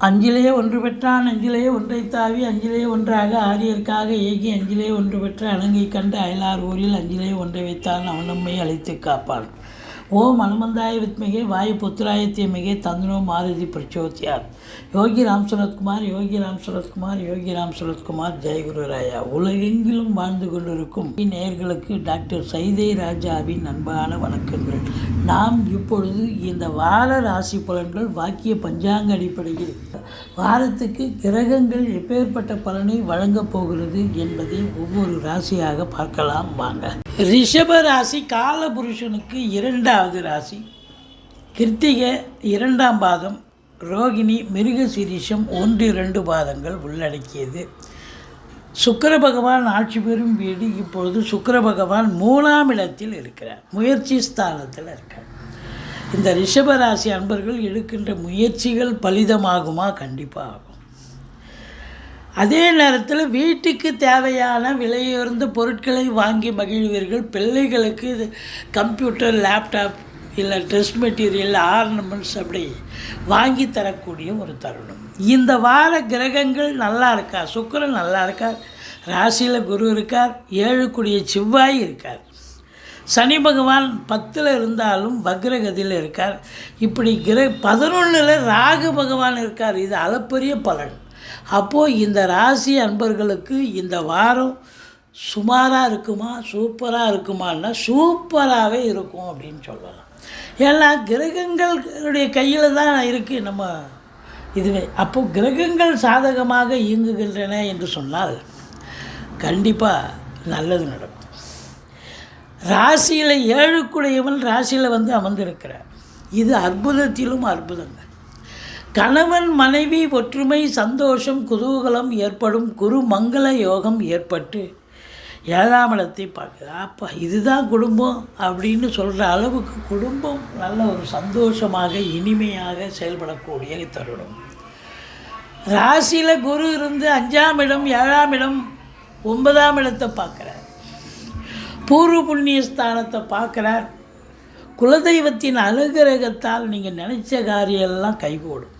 அஞ்சிலே ஒன்று பெற்றான் அஞ்சிலே ஒன்றை தாவி அஞ்சிலே ஒன்றாக ஆரியர்க்காக ஏகி அஞ்சிலே ஒன்று பெற்ற அணங்கை கண்டு அயலார் ஊரில் அஞ்சிலே ஒன்றை வைத்தான் அவன் நம்மை அழைத்து காப்பான். ஓம் அனுமந்தாய வித்மிகே வாயு புத்திராய தீமிகே தந்தனோ மாருதி பிரச்சோத்யாத். யோகி ராம் சரத்குமார் யோகி ராம் சரத்குமார் யோகி ராம் சரத்குமார் ஜெயகுருராயா. உலகெங்கிலும் வாழ்ந்து கொண்டிருக்கும் நேயர்களுக்கு டாக்டர் சைதை ராஜாவின் அன்பான வணக்கங்கள். நாம் இப்பொழுது இந்த வார ராசி பலன்கள் வாக்கிய பஞ்சாங்க அடிப்படையில் வாரத்துக்கு கிரகங்கள் எப்பேற்பட்ட பலனை வழங்கப் போகிறது என்பதை ஒவ்வொரு ராசியாக பார்க்கலாம் வாங்க. ரிஷப ராசி காலபுருஷனுக்கு இரண்டாவது ராசி. கிருத்திகை இரண்டாம் பாதம், ரோகிணி மிருகசீரிஷம் 1-2 பாதங்கள் உள்ளடக்கியது. சுக்கிர பகவான் ஆட்சி பெறும் வீடு. இப்பொழுது சுக்கிர பகவான் 3ஆம் இடத்தில் இருக்கிறார், முயற்சி ஸ்தானத்தில் இருக்கார். இந்த ரிஷபராசி அன்பர்கள் எடுக்கின்ற முயற்சிகள் பலிதமாகுமா? கண்டிப்பாக ஆகும். அதே நேரத்தில் வீட்டுக்கு தேவையான விலையுயர்ந்த பொருட்களை வாங்கி மகிழ்வீர்கள். பிள்ளைகளுக்கு கம்ப்யூட்டர், லேப்டாப் இல்லை ட்ரெஸ் மெட்டீரியல், ஆர்னமெண்ட்ஸ் அப்படி வாங்கி தரக்கூடிய ஒரு தருணம். இந்த வார கிரகங்கள் நல்லா இருக்கா? சுக்கிரன் நல்லா இருக்கார், ராசியில் குரு இருக்கார், 7 செவ்வாய் இருக்கார். சனி பகவான் 10 இருந்தாலும் வக்ரகதியில் இருக்கார். இப்படி 11 ராகு பகவான் இருக்கார். இது அளப்பரிய பலன். அப்போது இந்த ராசி அன்பர்களுக்கு இந்த வாரம் சுமாராக இருக்குமா, சூப்பராக இருக்குமான்னா சூப்பராகவே இருக்கும் அப்படின்னு சொல்லலாம். ஏன்னா கிரகங்களுடைய கையில் தான் இருக்குது நம்ம இதுவே. அப்போது கிரகங்கள் சாதகமாக இயங்குகின்றன என்று சொன்னால் கண்டிப்பாக நல்லது நடக்கும். ராசியில் 7 ராசியில் அமர்ந்திருக்கிறார். இது அற்புதத்திலும் அற்புதங்கள். கணவன் மனைவி ஒற்றுமை, சந்தோஷம், குதூகலம் ஏற்படும். குரு மங்கள யோகம் ஏற்பட்டு 7ஆம் இடத்தை பார்க்குது. அப்போ இதுதான் குடும்பம் அப்படின்னு சொல்கிற அளவுக்கு குடும்பம் நல்ல ஒரு சந்தோஷமாக இனிமையாக செயல்படக்கூடிய தருணம். ராசியில் குரு இருந்து 5ஆம் இடம், 7ஆம் இடம், 9ஆம் இடத்தை பார்க்குறார். பூர்வ புண்ணிய ஸ்தானத்தை பார்க்குறார். குலதெய்வத்தின் அனுகிரகத்தால் நீங்கள் நினச்ச காரியெல்லாம் கைகூடும்.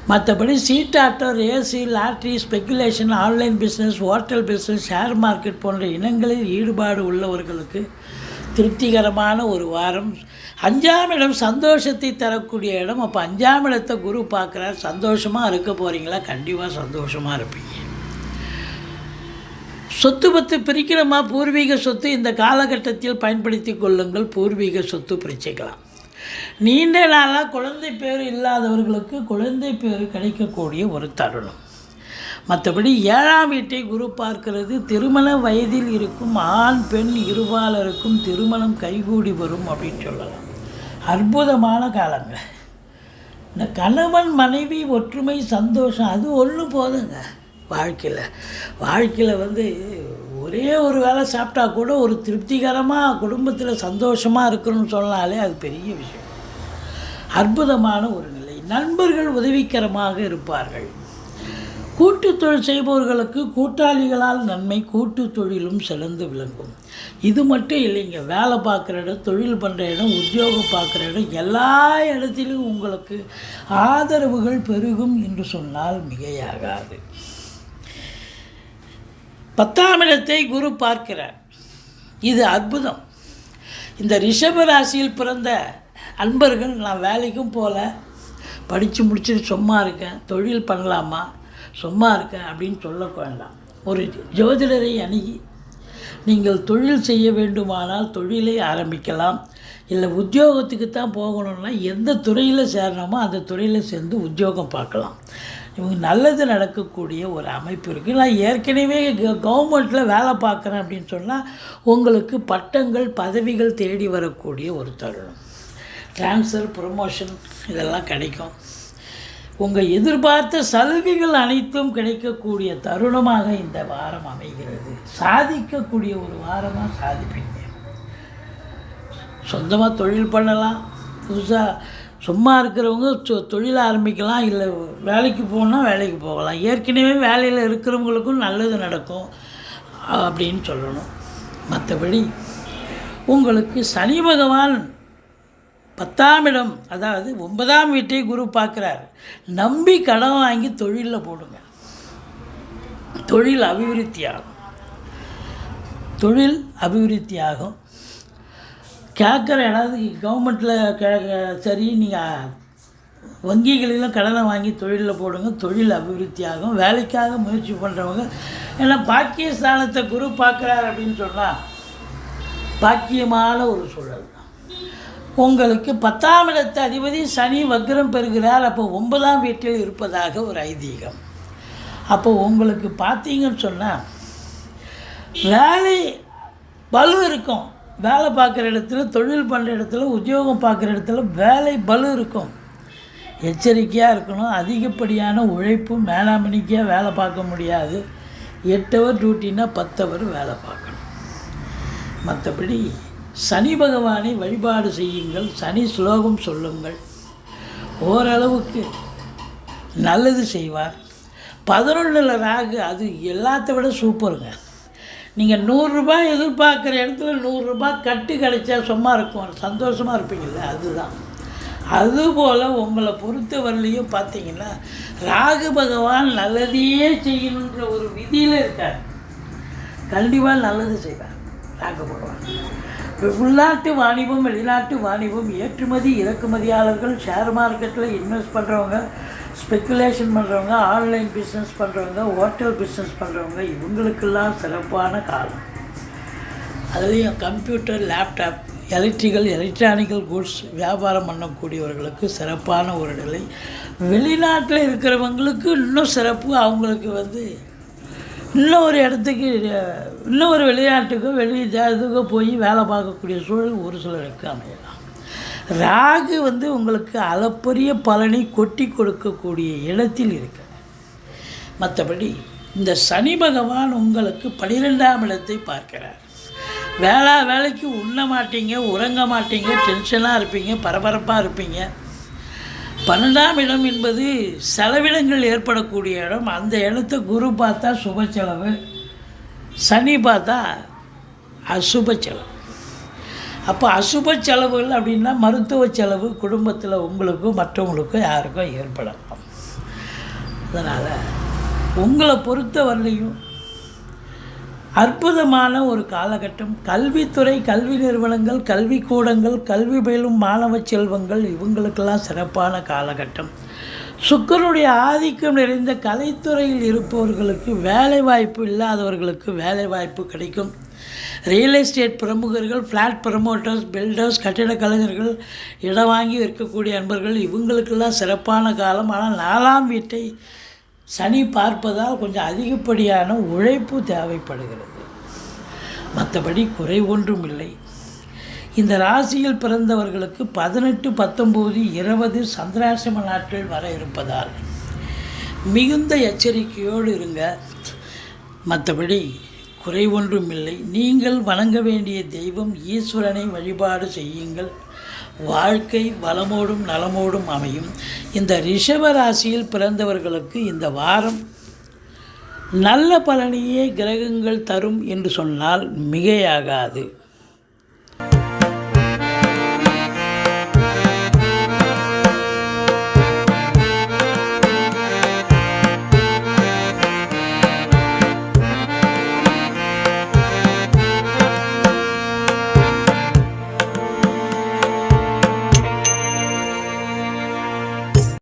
மற்றபடி சீட்டாட்டம், race, lottery, speculation, online business, hotel business, share market போன்ற இனங்களில் ஈடுபாடு உள்ளவர்களுக்கு திருப்திகரமான ஒரு வாரம். 5ஆம் இடம் சந்தோஷத்தை தரக்கூடிய இடம். அப்போ 5ஆம் இடத்தை குரு பார்க்குறார். சந்தோஷமாக இருக்க போகிறீங்களா? கண்டிப்பாக சந்தோஷமாக இருப்பீங்க. சொத்து பத்து பிரிக்கிறோமா? பூர்வீக சொத்து இந்த காலகட்டத்தில் பயன்படுத்தி கொள்ளுங்கள். பூர்வீக சொத்து பிரிச்சுக்கலாம். நீண்ட நாளாக குழந்தை பேர் இல்லாதவர்களுக்கு குழந்தை பேர் கிடைக்கக்கூடிய ஒரு தருணம். மற்றபடி 7ஆம் வீட்டை குரு பார்க்கிறது. திருமண வயதில் இருக்கும் ஆண் பெண் இருபாலருக்கும் திருமணம் கைகூடி வரும் அப்படின்னு சொல்லலாம். அற்புதமான காலங்க. இந்த கணவன் மனைவி ஒற்றுமை, சந்தோஷம் அது ஒன்று போதுங்க. வாழ்க்கையில் ஒரே ஒரு வேளை சாப்பிட்டா கூட ஒரு திருப்திகரமாக குடும்பத்தில் சந்தோஷமாக இருக்கணும்னு சொன்னாலே அது பெரிய விஷயம். அற்புதமான ஒரு நிலை. நண்பர்கள் உதவிகரமாக இருப்பார்கள். கூட்டு தொழில் செய்பவர்களுக்கு கூட்டாளிகளால் நன்மை. கூட்டு தொழிலும் சிறந்து விளங்கும். இது மட்டும் இல்லைங்க, வேலை பார்க்குற இடம், தொழில் பண்ணுற இடம், உத்தியோகம் பார்க்குற இடம், எல்லா இடத்திலும் உங்களுக்கு ஆதரவுகள் பெருகும் என்று சொன்னால் மிகையாகாது. 10ஆம் இடத்தை குரு பார்க்கிறார். இது அற்புதம். இந்த ரிஷப ராசியில் பிறந்த அன்பர்கள், நான் வேலைக்கும் போகல, படித்து முடிச்சுட்டு சும்மா இருக்கேன், தொழில் பண்ணலாமா, சும்மா இருக்கேன் அப்படின்னு சொல்ல வேண்டாம். ஒரு ஜோதிடரை அணுகி நீங்கள் தொழில் செய்ய வேண்டுமானால் தொழிலை ஆரம்பிக்கலாம். இல்லை உத்தியோகத்துக்கு தான் போகணுன்னா எந்த துறையில் சேரணுமோ அந்த துறையில் சேர்ந்து உத்தியோகம் பார்க்கலாம். இவங்க நல்லது நடக்கக்கூடிய ஒரு அமைப்பு இருக்குது. நான் ஏற்கனவே கவர்மெண்ட்டில் வேலை பார்க்குறேன் அப்படின்னு சொன்னால் உங்களுக்கு பட்டங்கள், பதவிகள் தேடி வரக்கூடிய ஒரு தருணம். ட்ரான்ஸ்ஃபர், ப்ரொமோஷன் இதெல்லாம் கிடைக்கும். உங்கள் எதிர்பார்த்த சலுகைகள் அனைத்தும் கிடைக்கக்கூடிய தருணமாக இந்த வாரம் அமைகிறது. சாதிக்கக்கூடிய ஒரு வாரமாக சாதிப்பீங்க. சொந்தமாக தொழில் பண்ணலாம். புதுசாக சும்மா இருக்கிறவங்க தொழில் ஆரம்பிக்கலாம். இல்லை வேலைக்கு போகணுன்னா வேலைக்கு போகலாம். ஏற்கனவே வேலையில் இருக்கிறவங்களுக்கும் நல்லது நடக்கும் அப்படின்னு சொல்லணும். மற்றபடி உங்களுக்கு சனி பகவான் 10ஆம் இடம், அதாவது 9ஆம் வீட்டை குரு பார்க்குறார். நம்பி கடன் வாங்கி தொழிலில் போடுங்க, தொழில் அபிவிருத்தி ஆகும், தொழில் அபிவிருத்தி ஆகும். கேட்குற ஏதாவது கவர்மெண்ட்டில் சரி, நீங்கள் வங்கிகளிலும் கடனை வாங்கி தொழிலில் போடுங்க, தொழில் அபிவிருத்தி ஆகும். வேலைக்காக முயற்சி பண்ணுறவங்க, ஏன்னா பாக்கியஸ்தானத்தை குரு பார்க்குறார் அப்படின்னு சொன்னால் பாக்கியமான ஒரு சூழல். உங்களுக்கு 10ஆம் இடத்து அதிபதி சனி வக்ரம் பெறுகிறார். அப்போ 9ஆம் வீட்டில் இருப்பதாக ஒரு ஐதீகம். அப்போ உங்களுக்கு பார்த்தீங்கன்னு சொன்னால் வேலை பலு இருக்கும். வேலை பார்க்குற இடத்துல, தொழில் பண்ணுற இடத்துல, உத்தியோகம் பார்க்குற இடத்துல வேலை பலு இருக்கும். எச்சரிக்கையாக இருக்கணும். அதிகப்படியான உழைப்பு, மேலாமணிக்காக வேலை பார்க்க முடியாது. 8 ஹவர் டியூட்டின்னா 10 ஹவர் வேலை பார்க்கணும். மற்றபடி சனி பகவானை வழிபாடு செய்யுங்கள், சனி ஸ்லோகம் சொல்லுங்கள், ஓரளவுக்கு நல்லது செய்வார். 11ல் ராகு, அது எல்லாத்த விட சூப்பருங்க. நீங்கள் 100 ரூபாய் எதிர்பார்க்குற இடத்துல 100 ரூபாய் கட்டு கிடைச்சா சும்மா இருக்கும், சந்தோஷமாக இருப்பீங்கள்ல, அதுதான். அதுபோல் உங்களை பொறுத்தவரையிலையும் பார்த்தீங்கன்னா ராகு பகவான் நல்லதையே செய்யணுன்ற ஒரு விதியில் இருக்கார். கண்டிப்பாக நல்லது செய்வார் ராகு பகவான். உள்நாட்டு வாணிபம், வெளிநாட்டு வாணிபம், ஏற்றுமதி இறக்குமதியாளர்கள், ஷேர் மார்க்கெட்டில் இன்வெஸ்ட் பண்ணுறவங்க, ஸ்பெக்குலேஷன் பண்ணுறவங்க, ஆன்லைன் பிஸ்னஸ் பண்ணுறவங்க, ஹோட்டல் பிஸ்னஸ் பண்ணுறவங்க, இவங்களுக்கெல்லாம் சிறப்பான காலம். அதுலேயும் கம்ப்யூட்டர், லேப்டாப், எலக்ட்ரானிக்கல் குட்ஸ் வியாபாரம் பண்ணக்கூடியவர்களுக்கு சிறப்பான ஒரு நிலை. வெளிநாட்டில் இருக்கிறவங்களுக்கு இன்னும் சிறப்பு. அவங்களுக்கு இன்னும் ஒரு இடத்துக்கு, இன்னும் ஒரு வெளிநாட்டுக்கோ இதுக்கோ போய் வேலை பார்க்கக்கூடிய சூழல் ஒரு சிலருக்கு அமையலாம். ராகு உங்களுக்கு அளப்பரிய பலனை கொட்டி கொடுக்கக்கூடிய இடத்தில் இருக்கு. மற்றபடி இந்த சனி பகவான் உங்களுக்கு 12ஆம் இடத்தை பார்க்கிறார். வேலைக்கு உண்ண மாட்டீங்க, உறங்க மாட்டீங்க, டென்ஷனாக இருப்பீங்க, பரபரப்பாக இருப்பீங்க. 12ஆம் இடம் என்பது செலவினங்கள் ஏற்படக்கூடிய இடம். அந்த இடத்த குரு பார்த்தா சுப செலவு, சனி பார்த்தா அசுப செலவு. அப்போ அசுப செலவுகள் அப்படின்னா மருத்துவ செலவு குடும்பத்தில் உங்களுக்கும் மற்றவங்களுக்கும் யாருக்கும் ஏற்படலாம். அதனால் உங்களை பொறுத்தவரையிலையும் அற்புதமான ஒரு காலகட்டம். கல்வித்துறை, கல்வி நிறுவனங்கள், கல்விக்கூடங்கள், கல்வி பயிலும் மாணவ செல்வங்கள், இவங்களுக்கெல்லாம் சிறப்பான காலகட்டம். சுக்கிரனுடைய ஆதிக்கம் நிறைந்த கலைத்துறையில் இருப்பவர்களுக்கு, வேலைவாய்ப்பு இல்லாதவர்களுக்கு வேலைவாய்ப்பு கிடைக்கும். ரியல் எஸ்டேட் பிரமுகர்கள், ஃப்ளாட் ப்ரமோட்டர்ஸ், பில்டர்ஸ், கட்டிட கலைஞர்கள், இடம் வாங்கி விற்கக்கூடிய நண்பர்கள், இவங்களுக்கெல்லாம் சிறப்பான காலம். ஆனால் 4ஆம் வீட்டை சனி பார்ப்பதால் கொஞ்சம் அதிகப்படியான உழைப்பு தேவைப்படுகிறது. மற்றபடி குறை ஒன்றும் இல்லை. இந்த ராசியில் பிறந்தவர்களுக்கு 18, 19, 20 சந்திராசிரம நாட்கள் வர இருப்பதால் மிகுந்த எச்சரிக்கையோடு இருங்க. மற்றபடி குறை ஒன்றும் இல்லை. நீங்கள் வணங்க வேண்டிய தெய்வம் ஈஸ்வரனை வழிபாடு செய்யுங்கள். வாழ்க்கை வளமோடும் நலமோடும் அமையும். இந்த ரிஷப ராசியில் பிறந்தவர்களுக்கு இந்த வாரம் நல்ல பலனையே கிரகங்கள் தரும் என்று சொன்னால் மிகையாகாது.